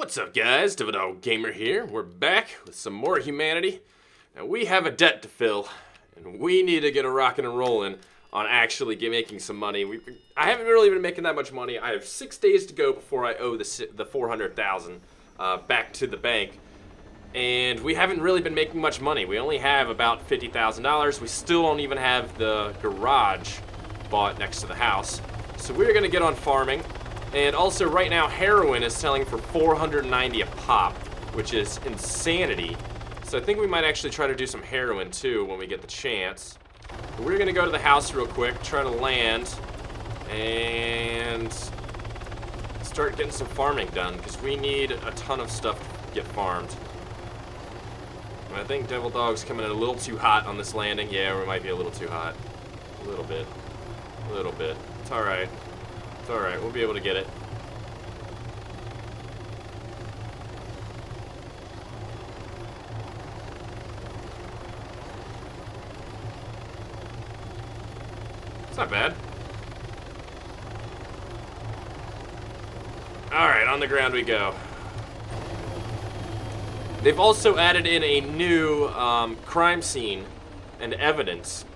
What's up, guys? Dog Gamer here. We're back with some more humanity. Now, we have a debt to fill, and we need to get a rockin' and rollin' on actually making some money. I haven't really been making that much money. I have 6 days to go before I owe the $400,000 back to the bank, and we haven't really been making much money. We only have about $50,000. We still don't even have the garage bought next to the house, so we're gonna get on farming. And also, right now, heroin is selling for $490 a pop, which is insanity. So I think we might actually try to do some heroin, too, when we get the chance. But we're going to go to the house real quick, try to land, and start getting some farming done, because we need a ton of stuff to get farmed. And I think Devil Dog's coming in a little too hot on this landing. Yeah, we might be a little too hot. A little bit. A little bit. It's alright. It's alright, we'll be able to get it. It's not bad. Alright, on the ground we go. They've also added in a new crime scene and evidence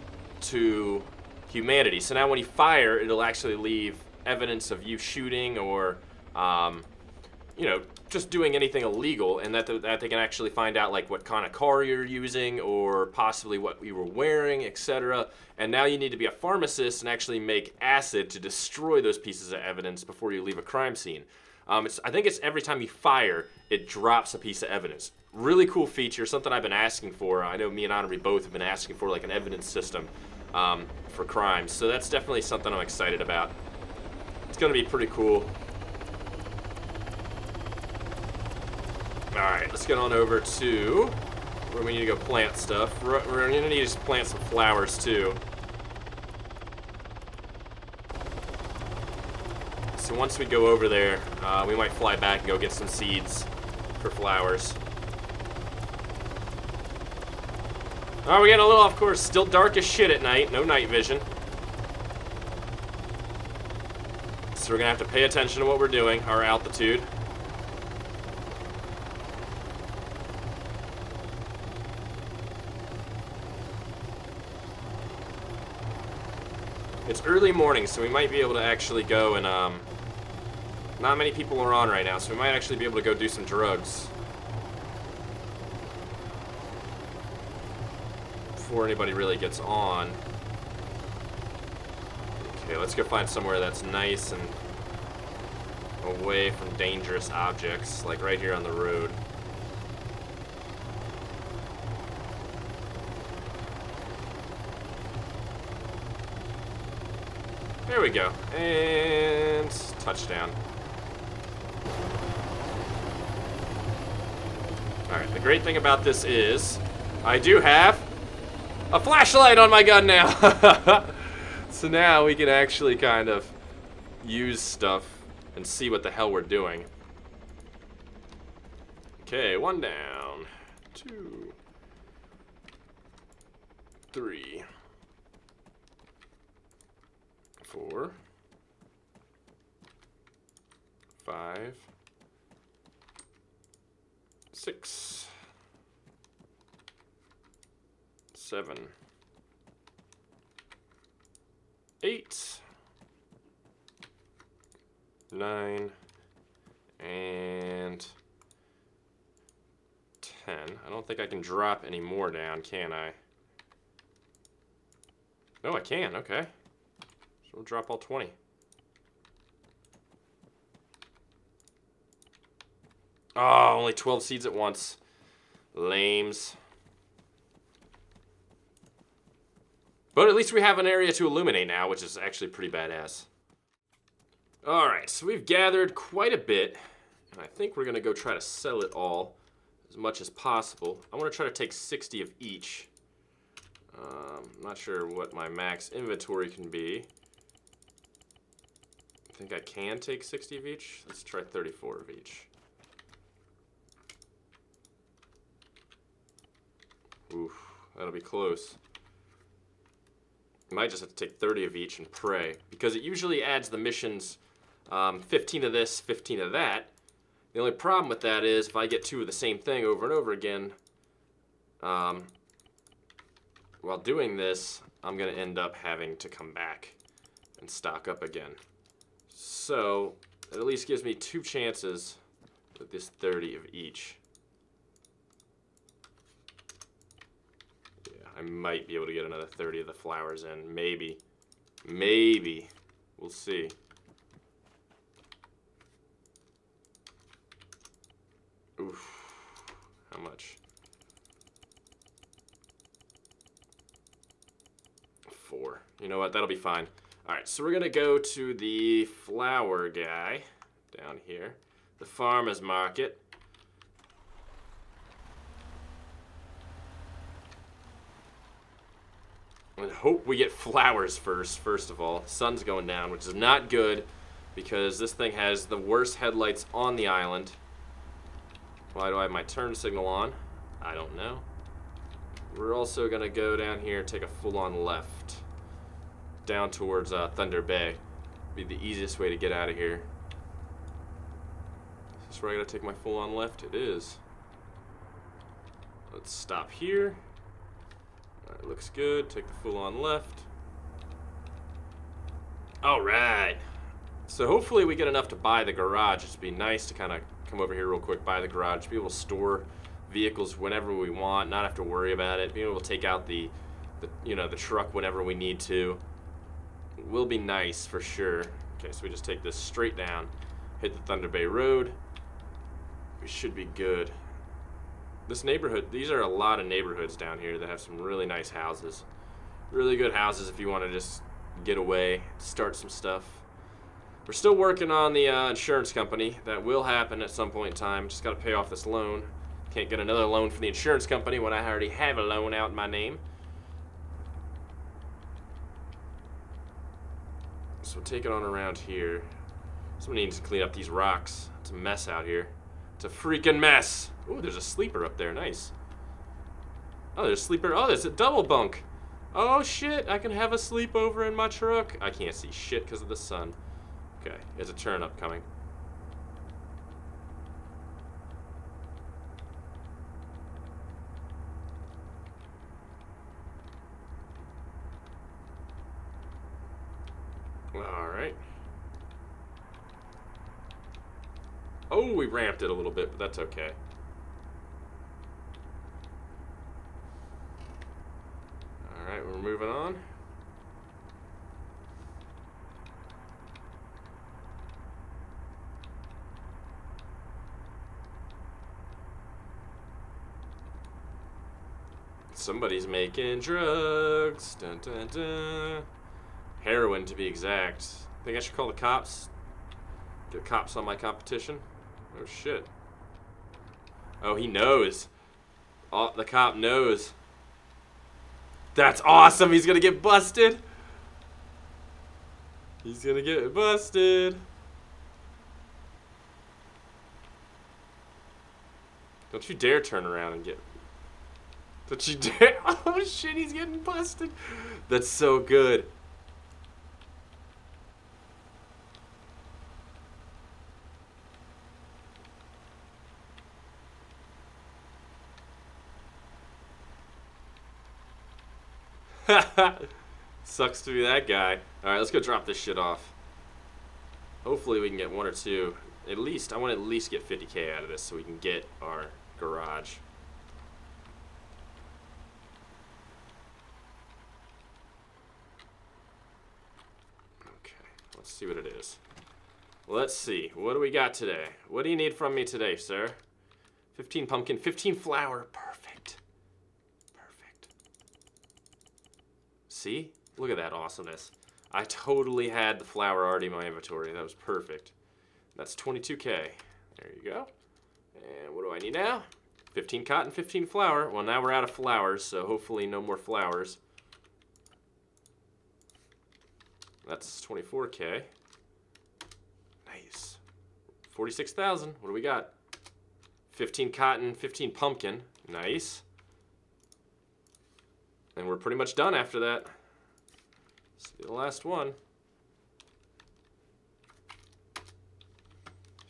to humanity. So now when you fire, it'll actually leave evidence of you shooting or, you know, just doing anything illegal, and that they can actually find out like what kind of car you're using or possibly what you were wearing, etc. And now you need to be a pharmacist and actually make acid to destroy those pieces of evidence before you leave a crime scene. I think it's every time you fire, it drops a piece of evidence. Really cool feature, something I've been asking for. I know me and Honorary both have been asking for, like an evidence system for crimes. So that's definitely something I'm excited about. It's gonna be pretty cool. Alright, let's get on over to where we need to go plant stuff. We're gonna need to plant some flowers too. So once we go over there, we might fly back and go get some seeds for flowers. Oh, we're getting a little off course. Still dark as shit at night. No night vision. So we're gonna have to pay attention to what we're doing, our altitude. It's early morning, so we might be able to actually go and, not many people are on right now, so we might actually be able to go do some drugs before anybody really gets on. Okay, let's go find somewhere that's nice and away from dangerous objects, like right here on the road. There we go. And touchdown. Alright, the great thing about this is I do have a flashlight on my gun now. So now we can actually kind of use stuff and see what the hell we're doing. Okay, 1 down, 2, 3, 4, 5, 6, 7, 8, 9, and 10. I don't think I can drop any more down, can I? No, I can, okay. So we'll drop all 20. Oh, only 12 seeds at once. Lames. But at least we have an area to illuminate now, which is actually pretty badass. Alright, so we've gathered quite a bit, and I think we're going to go try to sell it all as much as possible. I want to try to take 60 of each. I'm not sure what my max inventory can be. I think I can take 60 of each. Let's try 34 of each. Oof, that'll be close. I might just have to take 30 of each and pray, because it usually adds the missions 15 of this, 15 of that, The only problem with that is if I get 2 of the same thing over and over again, while doing this, I'm going to end up having to come back and stock up again. So it at least gives me 2 chances with this 30 of each. Yeah, I might be able to get another 30 of the flowers in. Maybe. Maybe. We'll see. Oof. How much? 4. You know what? That'll be fine. Alright, so we're going to go to the flower guy down here. The farmer's market. And hope we get flowers first of all. Sun's going down, which is not good because this thing has the worst headlights on the island. Why do I have my turn signal on? I don't know. We're also going to go down here and take a full-on left. Down towards Thunder Bay. Be the easiest way to get out of here. Is this where I gotta take my full-on left? It is. Let's stop here. Alright, looks good. Take the full-on left. Alright. So hopefully we get enough to buy the garage. It'd be nice to kind of come over here real quick, buy the garage, be able to store vehicles whenever we want, not have to worry about it, be able to take out the truck whenever we need to. Will be nice for sure. Okay, so we just take this straight down, hit the Thunder Bay Road. We should be good. This neighborhood, these are a lot of neighborhoods down here that have some really nice houses. Really good houses if you want to just get away, start some stuff. We're still working on the insurance company. That will happen at some point in time. Just got to pay off this loan. Can't get another loan from the insurance company when I already have a loan out in my name. So take it on around here. Somebody needs to clean up these rocks. It's a mess out here. It's a freaking mess. Ooh, there's a sleeper up there. Nice. Oh, there's a sleeper. Oh, there's a double bunk. Oh, shit. I can have a sleepover in my truck. I can't see shit because of the sun. Okay, there's a turn up coming. Alright. Oh, we ramped it a little bit, but that's okay. Alright, we're moving on. Somebody's making drugs. Dun, dun, dun. Heroin, to be exact. Think I should call the cops? Get the cops on my competition? Oh, shit. Oh, he knows. Oh, the cop knows. That's awesome. He's gonna get busted. He's gonna get busted. Don't you dare turn around and get... Don't you dare... Oh, shit, he's getting busted. That's so good. Sucks to be that guy. Alright, let's go drop this shit off. Hopefully we can get 1 or 2. At least, I want to at least get 50K out of this so we can get our garage. Okay, let's see what it is. Let's see. What do we got today? What do you need from me today, sir? 15 pumpkin, 15 flower. Perfect. See? Look at that awesomeness. I totally had the flower already in my inventory. That was perfect. That's 22K. There you go. And what do I need now? 15 cotton, 15 flower. Well, now we're out of flowers, so hopefully no more flowers. That's 24K. Nice. 46,000. What do we got? 15 cotton, 15 pumpkin. Nice. And we're pretty much done after that. Let's see the last one.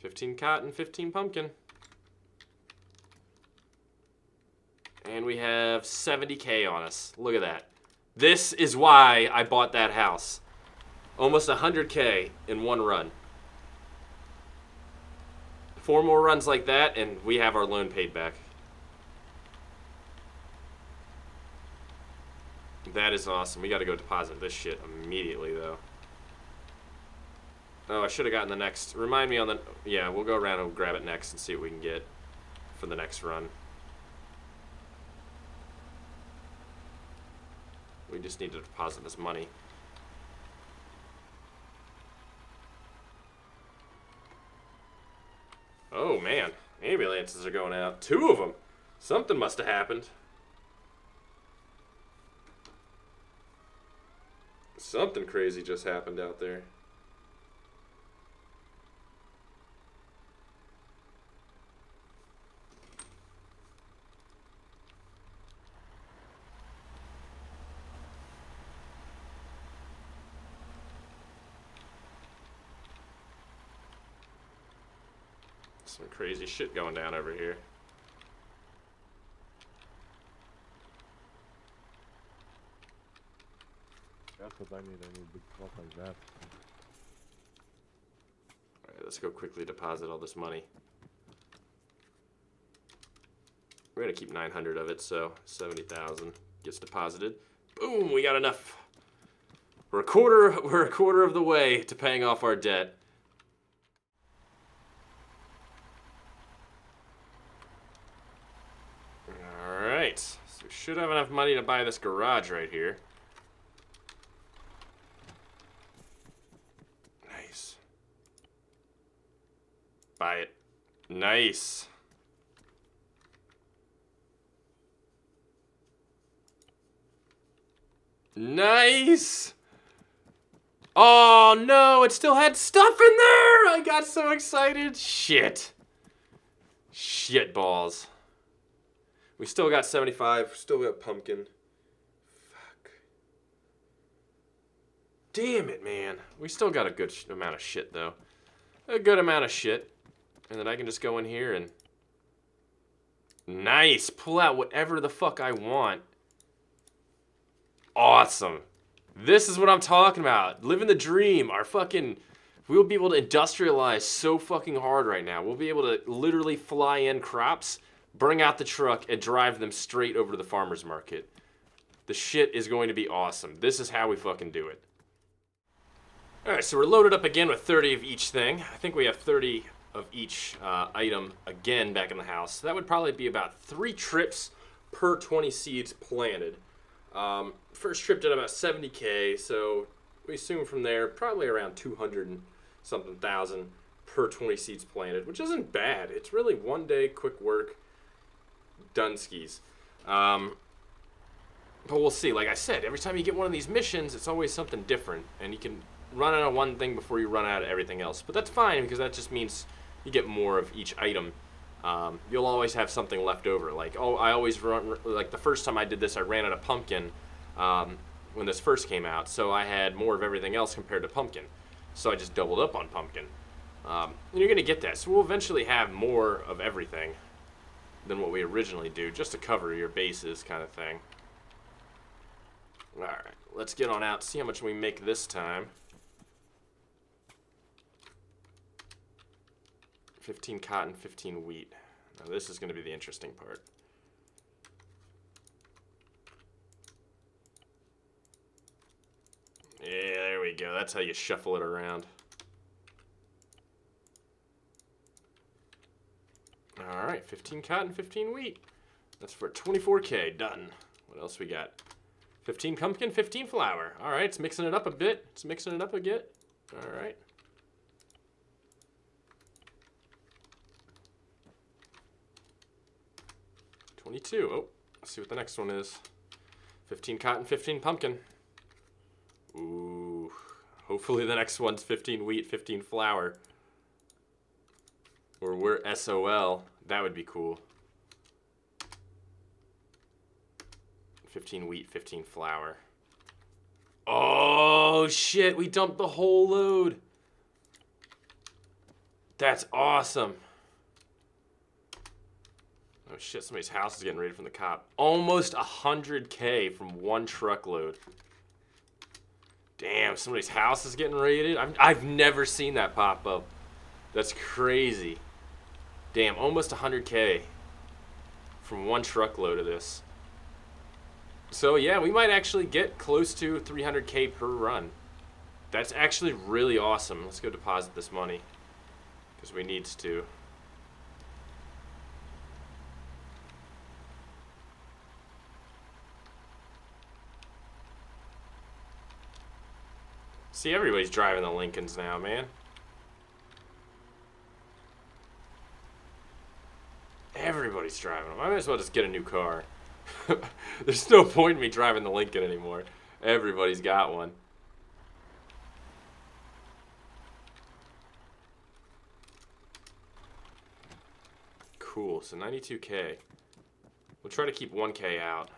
15 cotton, 15 pumpkin. And we have 70K on us. Look at that. This is why I bought that house. Almost 100K in one run. 4 more runs like that, and we have our loan paid back. That is awesome. We got to go deposit this shit immediately, though. Oh, I should have gotten the next. Remind me on the... Yeah, we'll go around and grab it next and see what we can get for the next run. We just need to deposit this money. Oh, man. Ambulances are going out. 2 of them. Something must have happened. Something crazy just happened out there. Some crazy shit going down over here. That's what I need a big truck like that. Alright, let's go quickly deposit all this money. We're gonna keep 900 of it, so 70,000 gets deposited. Boom, we got enough. We're a quarter of the way to paying off our debt. Alright, so we should have enough money to buy this garage right here. Nice. Buy it. Nice. Nice. Oh no, it still had stuff in there. I got so excited. Shit. Shit balls. We still got 75. Still got pumpkin. Fuck. Damn it, man. We still got a good amount of shit, though. A good amount of shit. And then I can just go in here and... Nice. Pull out whatever the fuck I want. Awesome. This is what I'm talking about. Living the dream. Our fucking... We'll be able to industrialize so fucking hard right now. We'll be able to literally fly in crops, bring out the truck, and drive them straight over to the farmer's market. The shit is going to be awesome. This is how we fucking do it. Alright, so we're loaded up again with 30 of each thing. I think we have 30 of each item again back in the house. So that would probably be about 3 trips per 20 seeds planted. First trip did about 70K, so we assume from there probably around 200 and something thousand per 20 seeds planted, which isn't bad. It's really one day, quick work, done skis. But we'll see. Like I said, every time you get one of these missions, it's always something different, and you can run out of one thing before you run out of everything else. But that's fine, because that just means you get more of each item. You'll always have something left over. Like, oh, I always run, like the first time I did this, I ran out of pumpkin when this first came out, so I had more of everything else compared to pumpkin. So I just doubled up on pumpkin. And you're going to get that. So we'll eventually have more of everything than what we originally do, just to cover your bases kind of thing. Alright, let's get on out, see how much we make this time. 15 cotton, 15 wheat. Now this is going to be the interesting part. Yeah, there we go. That's how you shuffle it around. Alright, 15 cotton, 15 wheat. That's for 24K. Done. What else we got? 15 pumpkin, 15 flour. Alright, it's mixing it up a bit. It's mixing it up a bit. Alright. Oh, let's see what the next one is. 15 cotton, 15 pumpkin. Ooh. Hopefully the next one's 15 wheat, 15 flour. Or we're SOL. That would be cool. 15 wheat, 15 flour. Oh, shit. We dumped the whole load. That's awesome. Oh shit, somebody's house is getting raided from the cop. Almost 100K from one truckload. Damn, somebody's house is getting raided. I've never seen that pop up. That's crazy. Damn, almost 100K from one truckload of this. So yeah, we might actually get close to 300K per run. That's actually really awesome. Let's go deposit this money because we need to. See, everybody's driving the Lincolns now, man. Everybody's driving them. I might as well just get a new car. There's no point in me driving the Lincoln anymore. Everybody's got one. Cool, so 92K. We'll try to keep 1K out.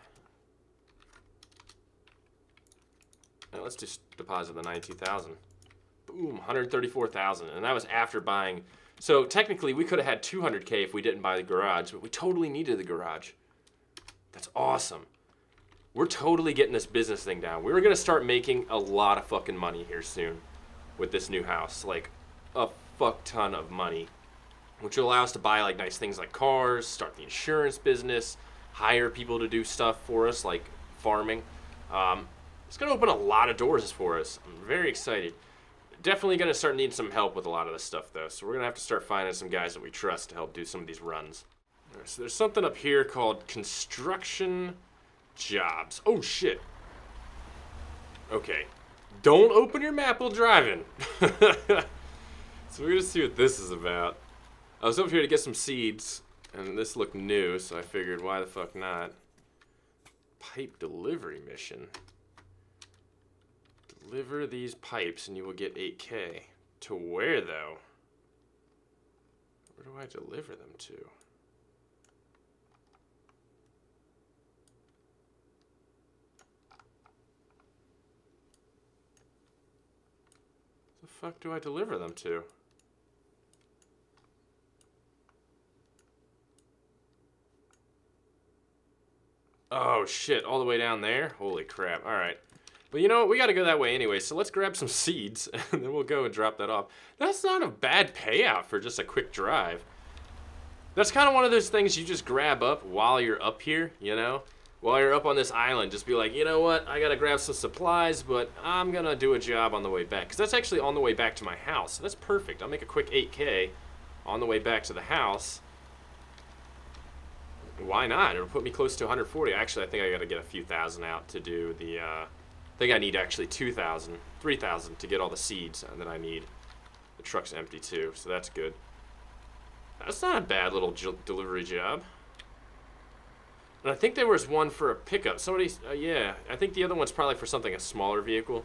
Now let's just deposit the 92,000. Boom, 134,000, and that was after buying. So technically, we could have had 200K if we didn't buy the garage, but we totally needed the garage. That's awesome. We're totally getting this business thing down. We're gonna start making a lot of fucking money here soon with this new house, like a fuck ton of money, which will allow us to buy like nice things like cars, start the insurance business, hire people to do stuff for us like farming. It's gonna open a lot of doors for us. I'm very excited. Definitely gonna start needing some help with a lot of this stuff though, so we're gonna have to start finding some guys that we trust to help do some of these runs. Right, so there's something up here called construction jobs. Oh shit. Okay. Don't open your map while driving. So we're gonna see what this is about. I was over here to get some seeds, and this looked new, so I figured why the fuck not. Pipe delivery mission. Deliver these pipes and you will get 8K. To where though? Where do I deliver them to? The fuck do I deliver them to? Oh shit, all the way down there? Holy crap, alright. But you know what, we gotta go that way anyway, so let's grab some seeds and then we'll go and drop that off. That's not a bad payout for just a quick drive. That's kind of one of those things you just grab up while you're up here, you know? While you're up on this island, just be like, you know what, I gotta grab some supplies, but I'm gonna do a job on the way back. Because that's actually on the way back to my house. So that's perfect. I'll make a quick 8K on the way back to the house. Why not? It'll put me close to 140. Actually, I think I gotta get a few thousand out to do the, I think I need actually 2,000, 3,000 to get all the seeds, and then I need, the truck's empty too, so that's good. That's not a bad little delivery job. And I think there was one for a pickup. Somebody, yeah, I think the other one's probably for something, a smaller vehicle.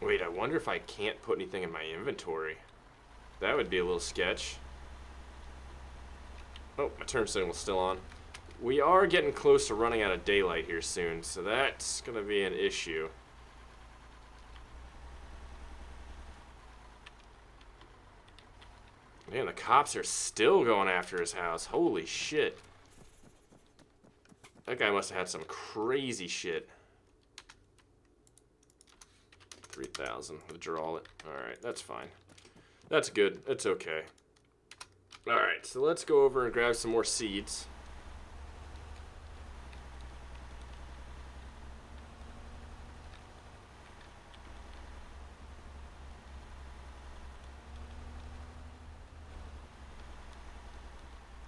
Wait, I wonder if I can't put anything in my inventory. That would be a little sketch. Oh, my turn signal's still on. We are getting close to running out of daylight here soon, so that's gonna be an issue. Man, the cops are still going after his house. Holy shit. That guy must have had some crazy shit. 3,000. Withdraw it. Alright, that's fine. That's good. It's okay. Alright, so let's go over and grab some more seeds.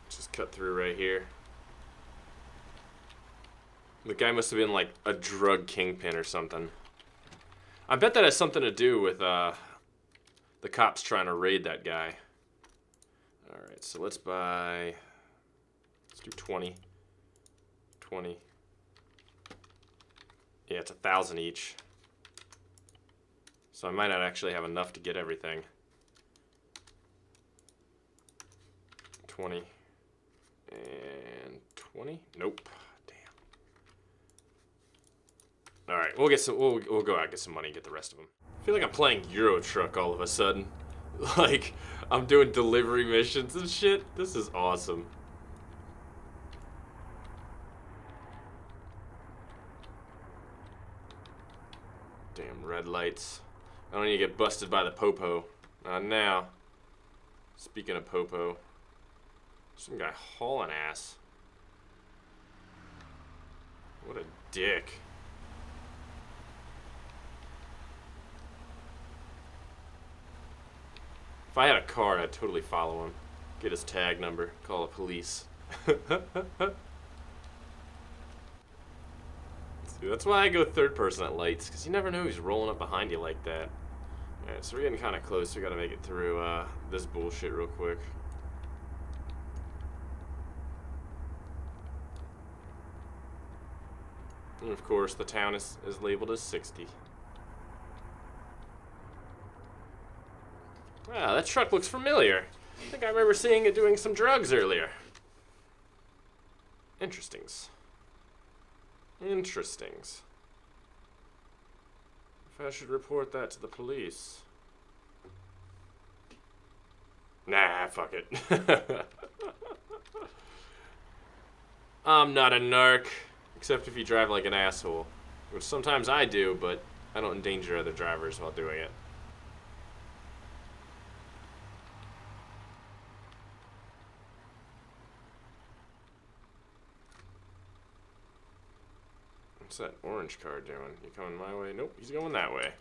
Just cut through right here. The guy must have been like a drug kingpin or something. I bet that has something to do with the cops trying to raid that guy. Alright, so let's buy, let's do 20. 20. Yeah, it's 1,000 each. So I might not actually have enough to get everything. 20. And 20? Nope. Damn. Alright, we'll get some. We'll go out and get some money and get the rest of them. I feel like I'm playing Euro Truck all of a sudden. Like, I'm doing delivery missions and shit. This is awesome. Damn red lights. I don't need to get busted by the popo. Not now. Speaking of popo, some guy hauling ass. What a dick. If I had a car, I'd totally follow him. Get his tag number. Call the police. See, that's why I go third person at lights, because you never know who's rolling up behind you like that. Alright, so we're getting kind of close. We gotta make it through this bullshit real quick. And of course, the town is labeled as 60. Wow, that truck looks familiar. I think I remember seeing it doing some drugs earlier. Interestings. Interestings. If I should report that to the police. Nah, fuck it. I'm not a narc. Except if you drive like an asshole. Which sometimes I do, but I don't endanger other drivers while doing it. What's that orange car doing? You coming my way? Nope, he's going that way.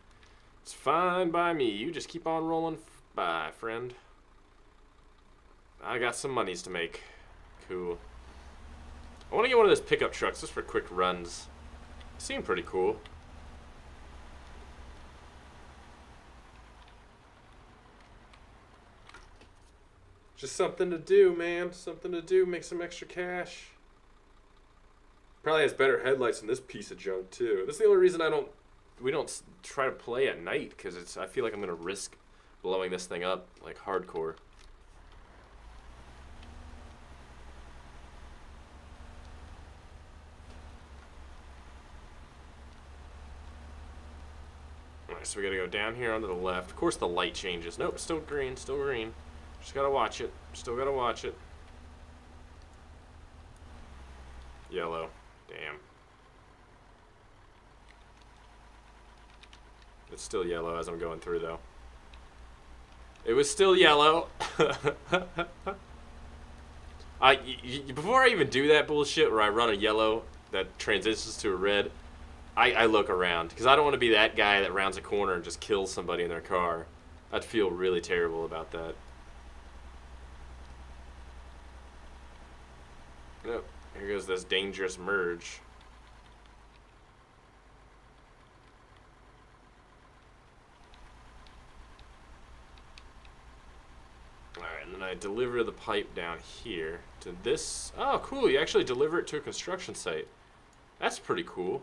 It's fine by me. You just keep on rolling by, friend. I got some monies to make. Cool. I want to get one of those pickup trucks just for quick runs. They seem pretty cool. Just something to do, man. Something to do. Make some extra cash. Probably has better headlights than this piece of junk too. This is the only reason we don't try to play at night, because I feel like I'm gonna risk blowing this thing up like hardcore. Alright, so we gotta go down here onto the left. Of course the light changes. Nope, still green, still green. Just gotta watch it. Still gotta watch it. Yellow. Damn. It's still yellow as I'm going through, though. It was still yellow. Before I even do that bullshit where I run a yellow that transitions to a red, I look around. Because I don't want to be that guy that rounds a corner and just kills somebody in their car. I'd feel really terrible about that. Nope. Here goes this dangerous merge. Alright, and then I deliver the pipe down here to this. Oh, cool. You actually deliver it to a construction site. That's pretty cool.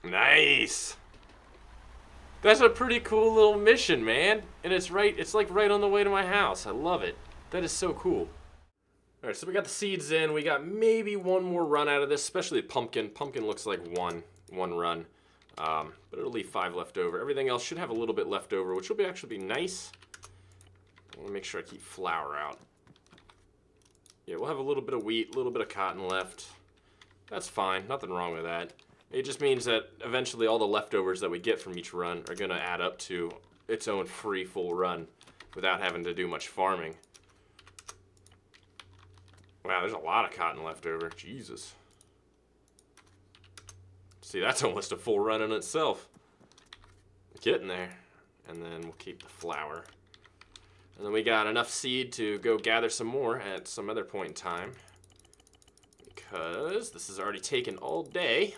Nice. That's a pretty cool little mission, man. And it's like right on the way to my house. I love it. That is so cool. All right, so we got the seeds in. We got maybe one more run out of this, especially the pumpkin. Pumpkin looks like one run, but it'll leave 5 left over. Everything else should have a little bit left over, which will actually be nice. I want to make sure I keep flour out. Yeah, we'll have a little bit of wheat, a little bit of cotton left. That's fine. Nothing wrong with that. It just means that eventually all the leftovers that we get from each run are going to add up to its own free full run without having to do much farming. Wow, there's a lot of cotton left over. Jesus. See, that's almost a full run in itself. Getting there. And then we'll keep the flour. And then we got enough seed to go gather some more at some other point in time. Because this has already taken all day.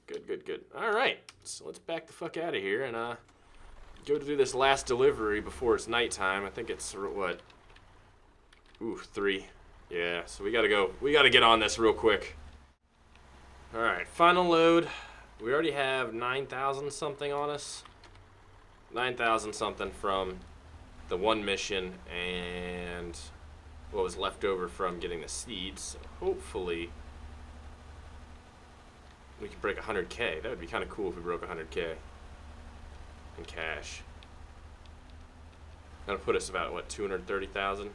Good, good, good. Alright, so let's back the fuck out of here and go to do this last delivery before it's nighttime. I think it's, what? Ooh, 3. Yeah, so we gotta go. We gotta get on this real quick. Alright, final load. We already have 9,000 something on us. 9,000 something from the one mission and what was left over from getting the seeds. So hopefully we can break 100K. That would be kind of cool if we broke 100K in cash. That'll put us about, what, 230,000 in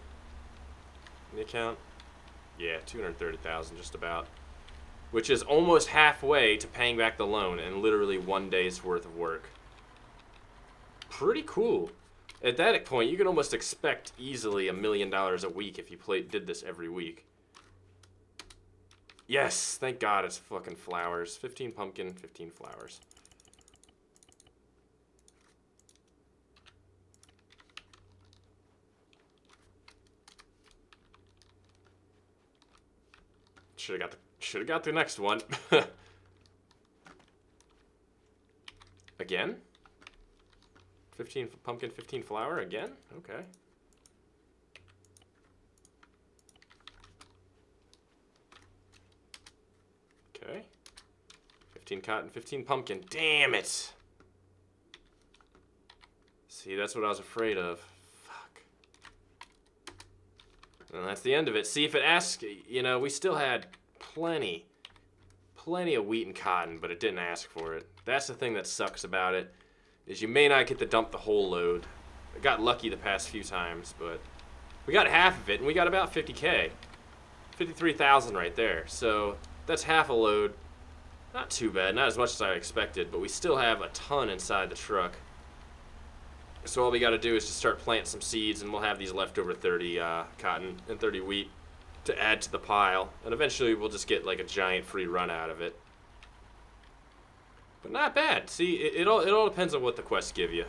the account? Yeah, 230,000 just about. Which is almost halfway to paying back the loan in literally 1 day's worth of work. Pretty cool. At that point, you can almost expect easily $1 million a week if you did this every week. Yes, thank God it's fucking flowers. 15 pumpkin, 15 flowers. Should have got the next one. Again? 15 pumpkin, 15 flower again? Okay. Okay. 15 cotton, 15 pumpkin. Damn it! See, that's what I was afraid of. Fuck. And that's the end of it. See, if it asks, you know, we still had plenty of wheat and cotton, but it didn't ask for it. That's the thing that sucks about it, is you may not get to dump the whole load. I got lucky the past few times, but we got half of it, and we got about 50K. 53,000 right there. So that's half a load. Not too bad, not as much as I expected, but we still have a ton inside the truck. So all we got to do is just start planting some seeds, and we'll have these leftover 30 cotton and 30 wheat to add to the pile, and eventually we'll just get like a giant free run out of it. But not bad. See, it all depends on what the quests give you.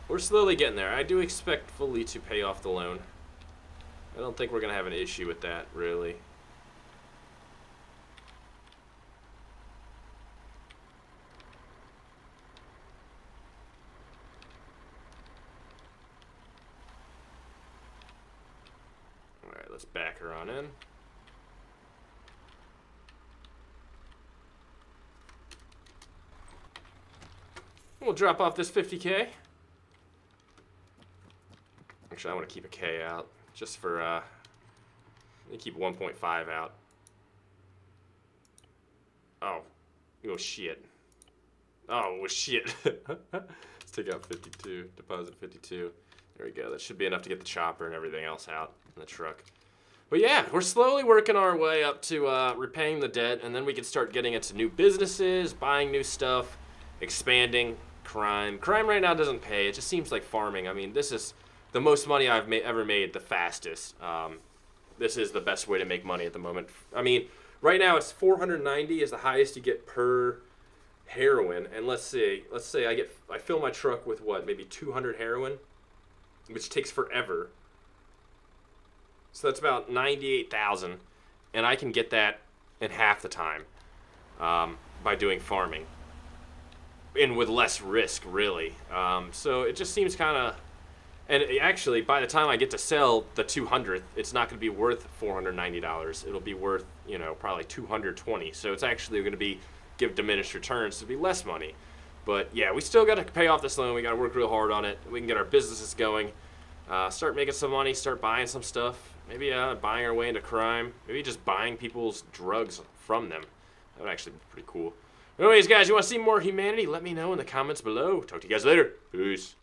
We're slowly getting there. I do expect fully to pay off the loan. I don't think we're gonna have an issue with that, really. Alright, let's back her on in. We'll drop off this 50K. Actually, I want to keep a K out just for, let me keep 1.5 out. Oh shit. Oh, shit. Let's take out 52, deposit 52. There we go. That should be enough to get the chopper and everything else out in the truck. But yeah, we're slowly working our way up to repaying the debt, and then we can start getting into new businesses, buying new stuff, expanding. Crime right now doesn't pay. It just seems like farming. I mean, this is the most money I've ever made the fastest. This is the best way to make money at the moment. I mean, right now it's 490 is the highest you get per heroin. And let's say I fill my truck with what, maybe 200 heroin, which takes forever. So that's about 98,000, and I can get that in half the time by doing farming. And with less risk, really. So it just seems kind of... And actually, by the time I get to sell the 200th, it's not going to be worth $490. It'll be worth, you know, probably $220. So it's actually going to give diminished returns to be less money. But yeah, we still got to pay off this loan. We got to work real hard on it. We can get our businesses going. Start making some money. Start buying some stuff. Maybe buying our way into crime. Maybe just buying people's drugs from them. That would actually be pretty cool. Anyways, guys, you want to see more humanity? Let me know in the comments below. Talk to you guys later. Peace.